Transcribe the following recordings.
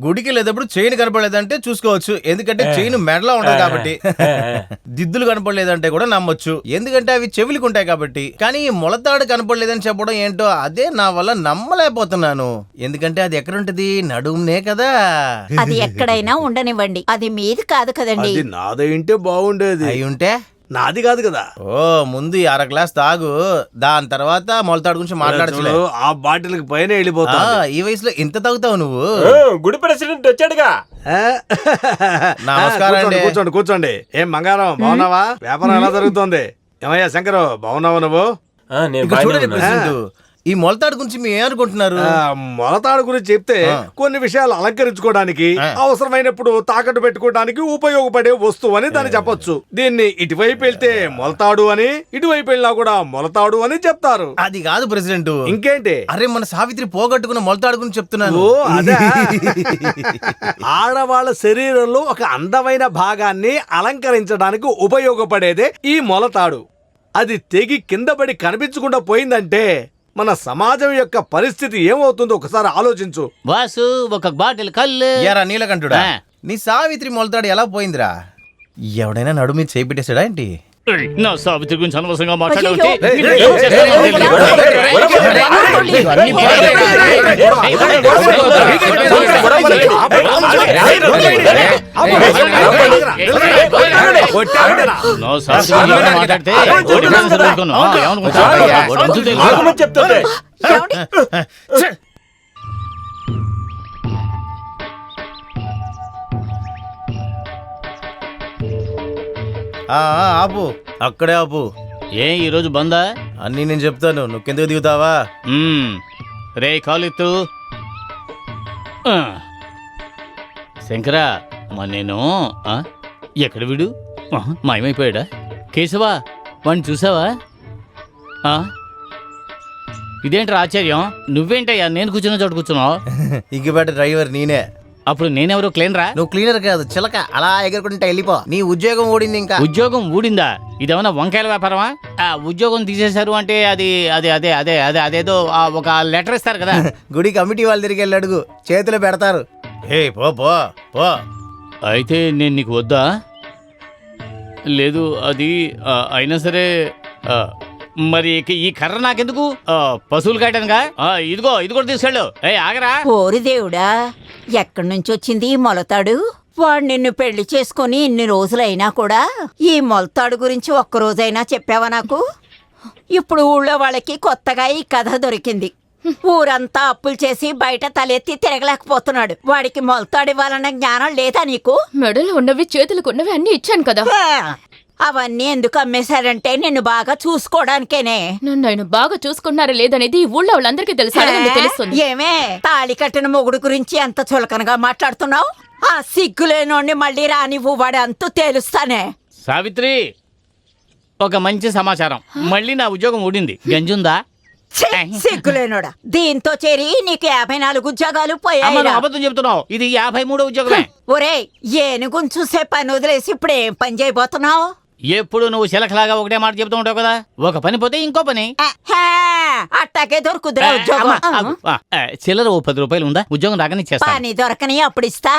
గుడికి వెళ్ళేటప్పుడు చైన్ కనపడలేదంటే చూసుకోవచ్చు, ఎందుకంటే చైన్ మెడలో ఉంటది కాబట్టి. దిద్దులు కనపడలేదంటే కూడా నమ్మొచ్చు, ఎందుకంటే అవి చెవులకు ఉంటాయి కాబట్టి. కానీ మొలతాడు కనపడలేదని చెప్పడం ఏంటో అదే నా వల్ల నమ్మలేకపోతున్నాను. ఎందుకంటే అది ఎక్కడుంటది? నడుమునే కదా. అది ఎక్కడైనా ఉండనివ్వండి, అది మీది కాదు కదండి. నాదంటే బాగుండేది. అయి ఉంటే నాది కాదు కదా. ఓ ముందు 1/2 గ్లాస్ తాగు, దాని తర్వాత మొలతాడు గురించి మాట్లాడచ్చు. ఆ బాటిల్ పైన వెళ్ళిపోతా. ఈ వయసులో ఇంత తాగుతావు నువ్వు? గుడి ప్రెసిడెంట్ వచ్చాడుగా. నమస్కారం. కూర్చోండి కూర్చోండి. ఏం బంగారం బాగున్నావా? వ్యాపారం ఎలా జరుగుతోంది? ఏమయ్యా శంకరు బాగున్నావా నువ్వు? చూడండి ప్రెసిడెంట్, ఈ మొలతాడు గురించి మీరు ఏమనుకుంటున్నారు? మొలతాడు గురించి చెప్తే కొన్ని విషయాలు అలంకరించుకోవడానికి, అవసరమైనప్పుడు తాకట్టు పెట్టుకోవడానికి ఉపయోగపడే వస్తువు అని దాన్ని చెప్పొచ్చు. దీన్ని ఇటువైపు వెళ్తే మొలతాడు అని, ఇటువైపు వెళ్ళినా కూడా మొలతాడు అని చెప్తారు. అది కాదు ప్రెసిడెంట్. ఇంకేంటి? అరే మన సావిత్రి పోగొట్టుకున్న మొలతాడు గురించి చెప్తున్నాను. అదే ఆడవాళ్ళ శరీరంలో ఒక అందమైన భాగాన్ని అలంకరించడానికి ఉపయోగపడేదే ఈ మొలతాడు. అది తెగి కింద పడి కనిపించకుండా పోయిందంటే మన సమాజం యొక్క పరిస్థితి ఏమవుతుందో ఒకసారి ఆలోచించు. వాసు ఒక బాటిల్ కళ్ళు. ఎరా నీలకంఠుడా, నీ సావిత్రి మొలతాడు ఎలా పోయిందిరా? ఎవడైనా నడుము మీద చేయి పెట్టేశాడా ఏంటి? నా సావిత్రి గురించి అనవసరంగా చెప్తుంటే ఆపు, అక్కడే ఆపు. ఈరోజు బందా? అన్నీ నేను చెప్తాను, నువ్వు కిందకు దిగుతావా? రే కాలిత్తు. శంకరా, నేను ఎక్కడ వీడు మాయమైపోయాడా? కేశవా, వాడిని చూసావా? ఇదేంట్రా ఆశ్చర్యం? నువ్వేంటయ్యా నేను కూర్చున్న చోటు కూర్చున్నావు? ఇగ్గిపేట డ్రైవర్ నేనే. అప్పుడు నేనెవరు? క్లీనరా? నువ్వు క్లీనర్ కాదు, చిలక. అలా ఎగరకుంటే వెళ్ళిపో. నీ ఉద్యోగం ఊడింది. ఇంకా ఉద్యోగం ఊడిందా? ఇదేమన్నా వంకాయల వ్యాపారమా? ఉద్యోగం తీసేశారు అంటే అది అదే అదే అదే అదే అదేదో ఒక లెటర్ ఇస్తారు కదా. గుడి కమిటీ వాళ్ళు తిరిగి వెళ్ళి అడుగు, చేతిలో పెడతారు. హే పో పో పో. అయితే నేను నీకు వద్దా? లేదు, అది అయినా సరే మరి ఈ కర్ర నాకెందుకు? పశువులు కాయటానుగా? ఇదిగో ఇది కూడా తీసుకెళ్ళు. ఆగరా. ఓరి దేవుడా, ఎక్కడి నుంచి వచ్చింది ఈ మొలతాడు? వాడు నిన్ను పెళ్లి చేసుకుని ఇన్ని రోజులైనా కూడా ఈ మొలతాడు గురించి ఒక్కరోజైనా చెప్పావా నాకు? ఇప్పుడు ఊళ్ళో వాళ్ళకి కొత్తగా ఈ కథ దొరికింది. ఊరంతా అప్పులు చేసి బయట తలెత్తి తిరగలేకపోతున్నాడు. వాడికి మొలతాడు ఇవ్వాలన్న జ్ఞానం లేదా నీకు? మెడలో ఉన్నవి చేతులకున్నవి అన్ని ఇచ్చాను కదా. అవన్నీ ఎందుకు అమ్మేశాడంటే నిన్ను బాగా చూసుకోవడానికేనే. నన్ను ఆయన బాగా చూసుకున్నారా లేదనేది ఈ ఊళ్ళో వాళ్ళందరికీ తెలుస్తుంది. ఏమే, తాళి కట్టిన మొగుడు గురించి ఎంత చులకనగా మాట్లాడుతున్నావు? ఆ సిగ్గులేనోడిని మళ్ళీ రానివ్వు, వాడు అంతూ తేలుస్తానే. సావిత్రి, ఒక మంచి సమాచారం. మళ్ళీ నా ఉద్యోగం ఊడింది. గంజుందా? సిగ్గులేనోడా, దీంతో చేరి నీకు 54 ఉద్యోగాలు పోయాయి. అబద్ధం చెప్తున్నావు, ఇది 53వ ఉద్యోగమే. ఒరే, ఏనుగుని చూసే పని వదిలేసి ఇప్పుడు ఏం పని చేయబోతున్నావు? ఎప్పుడు నువ్వు చిలకలాగా ఒకటే మాట చెప్తూ ఉంటావు కదా. ఒక పని పోతే ఇంకో పని. అట్టాకే దొరుకుతురా ఉద్యోగం. చిల్లర 10 రూపాయలు ఉందా? ఉద్యోగం రాగానే చేస్తా. పని దొరకని అప్పుడు ఇస్తా.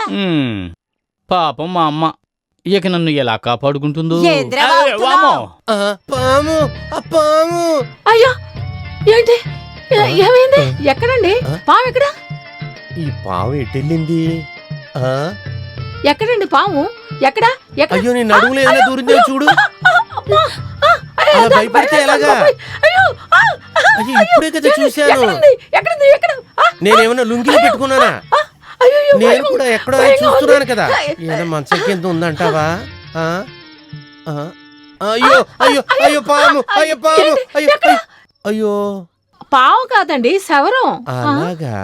పాపం మా అమ్మ ఇక నన్ను ఎలా కాపాడుకుంటుందో. అయ్యో, ఏంటి? ఏమైంది? ఎక్కడండి పాము? ఎక్కడ? ఈ పాము ఎటెళ్ళింది? ఎక్కడండి పాము? ఎక్కడ? అయ్యో, నీ నడుములో ఏదైనా దూరిందో చూడు. భయపడితే ఎలాగా? అయ్యో, ఇప్పుడే కదా చూశాను. నేనేమన్నా లుంగిలో పెట్టుకున్నానా? నేను కూడా ఎక్కడో చూస్తున్నాను కదా. ఏదో మంచం కింద ఉందంటావా? అయ్యో అయ్యో అయ్యో పాము! అయ్యో పాము! అయ్యో అయ్యో, పాము కాదండి, శవరం. అలాగా?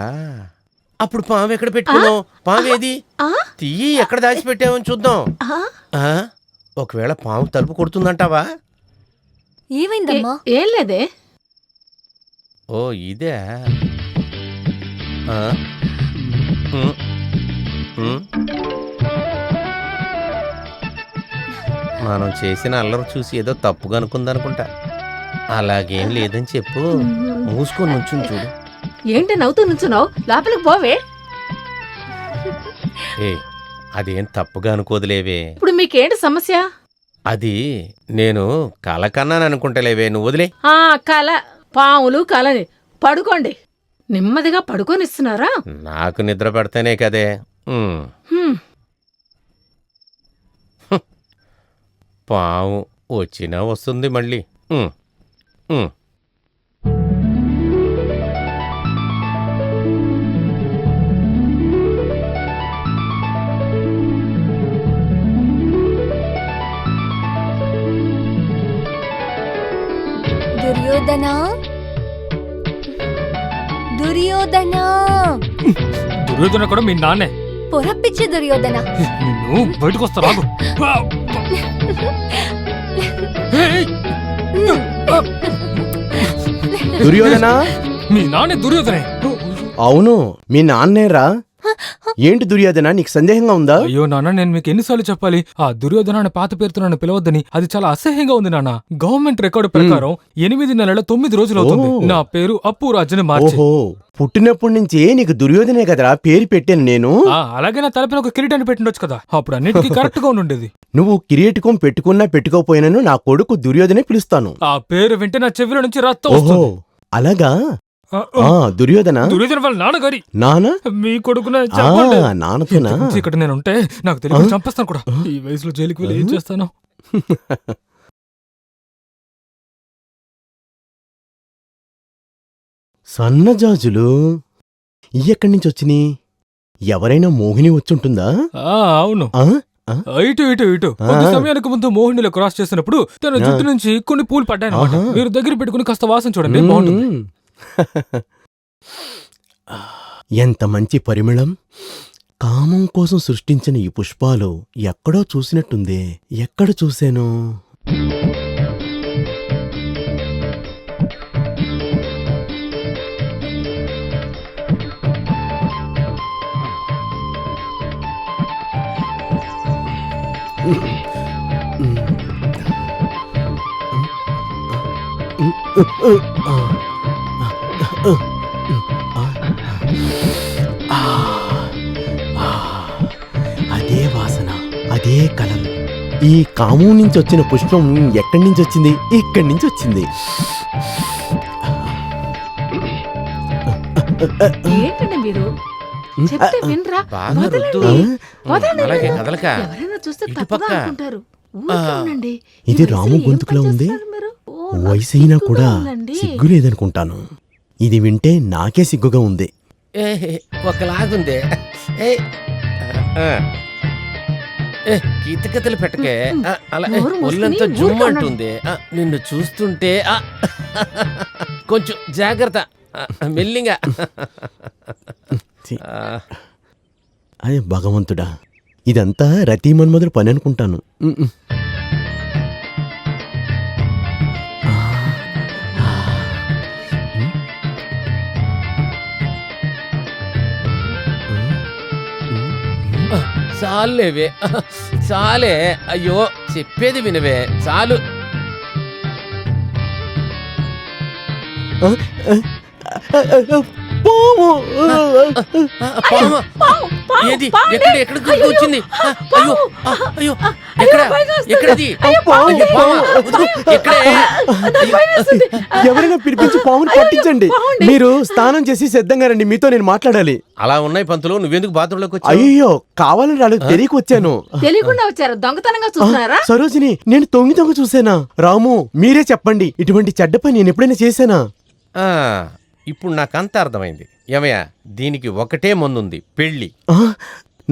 అప్పుడు పాము ఎక్కడ పెట్టుకున్నావు? పాము ఏది? తీయి, ఎక్కడ దాచిపెట్టావని చూద్దాం. ఒకవేళ పాము తలుపు కొడుతుందంటావా? ఏమైందమ్మా? ఏం లేదే. ఓ ఇదే. మనం చేసిన అల్లరి చూసి ఏదో తప్పుగా అనుకుందనుకుంటా. అలాగేం లేదని చెప్పు. మూసుకొని నుంచుని చూడు. ఏంటి నవ్వుతూ నుంచున్నావు? లోపలికి పోవే. ఏ అదేం తప్పుగా అనుకోదులేవే. ఇప్పుడు మీకేంటి సమస్య? అది నేను కల కన్నాను అనుకుంటలేవే, నువ్వు వదిలే. ఆ కల, పాములు కలని. పడుకోండి, నెమ్మదిగా పడుకోనిస్తున్నారా? నాకు నిద్ర పెడితేనే కదే. హ్మ్. పాము వచ్చినా వస్తుంది మళ్ళీ. దుర్యోధన దుర్యోధన దుర్యోధన కూడా మీ నాన్నే. పొరపిచ్చి దుర్యోధన. నువ్వు బయటకు వస్తా రాగు. దుర్యోధన. మీ నాన్నే దుర్యోధనే. అవును, మీ నాన్నేరా. ఏంటి దుర్యోధన, నీకు సందేహంగా ఉందా? అయ్యో నాన్న, నేను మీకు ఎన్నిసార్లు చెప్పాలి ఆ దుర్యోధన అనే పాత పేరుతో నన్ను పిలవద్దని. అది చాలా అసహ్యంగా ఉంది నాన్న. గవర్నమెంట్ రికార్డు ప్రకారం 8 నెలల 9 రోజులు అవుతుంది ఓహో. నా పేరు అప్పురాజుని మార్చి. ఓహో, పుట్టినప్పటి నుంచి నీకు దుర్యోధనే కదరా పేరు పెట్టాను నేను. అలాగే నా తలపైన ఒక కిరీటాన్ని పెట్టిండొచ్చు కదా, అప్పుడు అన్నిటికీ కరెక్ట్ గా ఉండేది. నువ్వు కిరీటకం పెట్టుకున్నా పెట్టుకోపోయినాను నా కొడుకు దుర్యోధనే పిలుస్తాను. ఆ పేరు వింటే నా చెవిలో నుంచి రక్తం ఓహో, వస్తుంది. అలాగా. ఆ, ఆ దుర్యోధన. దుర్యోధన వాళ్ళ నాన్నగారి. నానా? మీ కొడుకున నాన్నతోనా? ఇక్కడ నేను ఉంటే నాకు తెలియదు చంపేస్తాను కూడా. ఈ వయసులో జైలుకి వెళ్ళి ఏం చేస్తాను? సన్నజాజులు ఎక్కడి నుంచి వచ్చినాయి? ఎవరైనా మోహిని వచ్చుంటుందా? అవును. ఆ? ఇటు ఇటు ఇటు కొంత సమయానికి ముందు మోహినిలో క్రాస్ చేసినప్పుడు తన జుట్టు నుంచి కొన్ని పూలు పడ్డాయి అన్నమాట. ఆహా. మీరు దగ్గర పెట్టుకుని కాస్త వాసన చూడండి, బాగుంటుంది. ఎంత మంచి పరిమళం! కామం కోసం సృష్టించిన ఈ పుష్పాలు ఎక్కడో చూసినట్టుందే. ఎక్కడ చూశాను? అదే వాసన, అదే కలర్. ఈ కామం నుంచి వచ్చిన పుష్పం ఎక్కడి నుంచి వచ్చింది? ఇక్కడి నుంచి వచ్చింది. ఏంటండి మీరు చెప్తే వినరా? బాగా రుద్దు. వదలండి. అలాగే కదలక. ఎవరైనా చూస్తే ఇటు తప్పుగా పక్క. అనుకుంటారు. ఊరికే ఉండండి. ఈ ఇది వయసులో రాము ఏం గొంతుకులో పని ఉంది. చేస్తున్నారు మీరు? ఓ, నాకు వయసైనా సిగ్గుగా కూడా ఉందండి. సిగ్గు లేదనుకుంటాను. ఇది వింటే నాకే సిగ్గుగా ఉంది. ఒకలాగుందే. కీతకతలు పెట్టకే. అలా నోరు మూసుకుని ఒళ్ళంతా ఊరికే జుమ్ ఉండండి. అంటుంది. నిన్ను చూస్తుంటే కొంచెం జాగ్రత్త, మెల్లిగా. అదే భగవంతుడా, ఇదంతా రతీమన్మధుడు పని అనుకుంటాను. చాలేవే, చాలే. అయ్యో, చెప్పేది వినవే, చాలు. ఏది? ఎక్కడ ఎక్కడ వచ్చింది? అయ్యో, అయ్యో, ఎక్కడ? ఎక్కడది? అయ్యో, పామా? వదులు. ఎక్కడే? ఎవరైనా పిలిపించి పావును పట్టించండి. మీరు స్నానం చేసి సిద్ధంగా రండి, మీతో నేను మాట్లాడాలి. అలా ఉన్నాయి పంతులు, నువ్వెందుకు బాత్రూంలోకి వచ్చావు? అయ్యో, కావాలని రాలేదు, తెలియక వచ్చాను. తెలియకుండా వచ్చారు, దొంగతనంగా చూస్తున్నారా? సరోజిని, నేను తొంగి తొంగి చూసానా? రాము, మీరే చెప్పండి, ఇటువంటి చెడ్డ పని నేను ఎప్పుడైనా చేశానా? ఇప్పుడు నాకంత అర్థమైంది. ఏమయ్యా, దీనికి ఒకటే ముందుంది, పెళ్లి.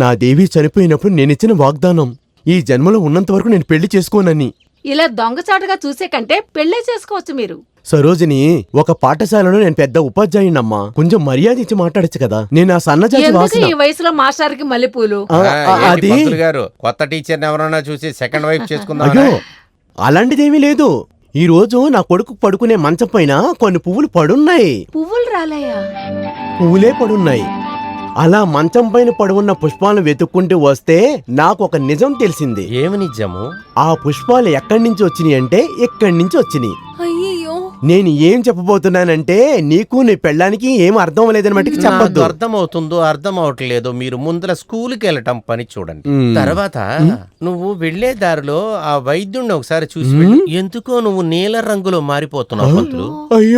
నా దేవి చనిపోయినప్పుడు నేనిచ్చిన వాగ్దానం, ఈ జన్మలో ఉన్నంత వరకు నేను పెళ్లి చేసుకోనని. ఇలా దొంగచాటుగా చూసే కంటే పెళ్లే చేసుకోవచ్చు మీరు. సరోజిని, ఒక పాఠశాలలో నేను పెద్ద ఉపాధ్యాయునమ్మా, కొంచెం మర్యాద ఇచ్చి మాట్లాడచ్చు కదా. నేను ఆ సన్నజాజి ఎందుకు వాసన. ఈ వయసులో మాస్టర్కి మల్లెపూలు? ఏంటి అది పంతులు గారు, కొత్త టీచర్ని ఎవరన్నా చూసి సెకండ్ వైఫ్ చేసుకుందాం? అయ్యో, అలాంటిదేమీ లేదు. ఈ రోజు నా కొడుకు పడుకునే మంచం పైన కొన్ని పువ్వులు పడున్నాయి. పువ్వులు రాలయా? పువ్వులే పడున్నాయి. అలా మంచం పైన పడున్న పుష్పాలను వెతుక్కుంటూ వస్తే నాకు ఒక నిజం తెలిసింది. ఏమి నిజము? ఆ పుష్పాలు ఎక్కడి నుంచి వచ్చినాయి అంటే ఇక్కడి నుంచి వచ్చినాయి. అయ్యో నేను ఏం చెప్పబోతున్నానంటే నీకు నీ పెళ్ళానికి ఏం అర్థం లేదని మట్టికి చెప్పొద్దు. నాకు అర్థమవుతుందో అర్థం అవట్లేదో మీరు ముందర స్కూల్కి వెళ్ళటం పని చూడండి. తర్వాత నువ్వు వెళ్లే దారిలో ఆ వైద్యుడిని ఒకసారి చూసి వెళ్ళు. ఎందుకో నువ్వు నీల రంగులో మారిపోతున్నావు పంతులు. అయ్యో